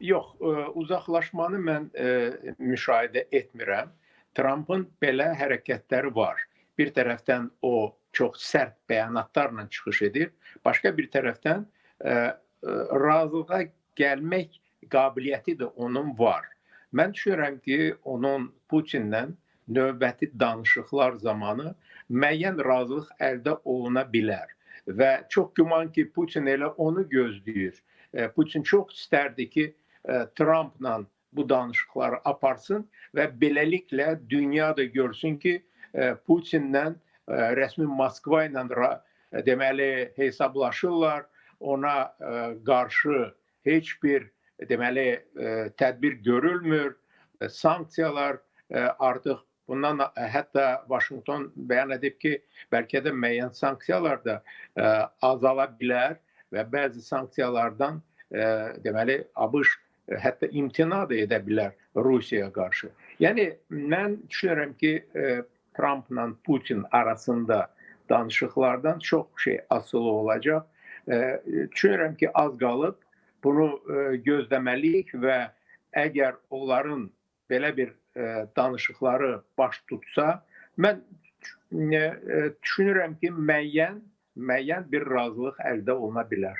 Yox, uzaqlaşmanı mən müşahidə etmirəm. Trampın belə hərəkətləri var. Bir tərəfdən o çox sərt bəyanatlarla çıxış edir, başqa bir tərəfdən ə, razılığa gəlmək qabiliyyəti də onun var. Mən düşünürəm ki, onun Putinlə növbəti danışıqlar zamanı müəyyən razılıq əldə oluna bilər və çox güman ki, Putin elə onu gözləyir. Putin çox istərdi ki, Trumpla bu danışıqları aparsın və beləliklə dünya da görsün ki, Putinlə rəsmi Moskva ilə deməli hesablaşırlar, ona qarşı heç bir deməli tədbir görülmür, sanksiyalar artıq bundan hətta Vaşinqton bəyan edib ki, bəlkə də müəyyən sanksiyalar da azala bilər və bəzi sanksiyalardan deməli ABŞ hətta imtina da edə bilər Rusiyaya qarşı. Yəni mən düşünürəm ki, Trumpla Putin arasında danışıqlardan çox şey asılı olacaq. Düşünürəm ki, az qalıb bunu gözləməliyik və əgər onların belə bir danışıqları baş tutsa, mən düşünürəm ki, müəyyən bir razılıq əldə oluna bilər.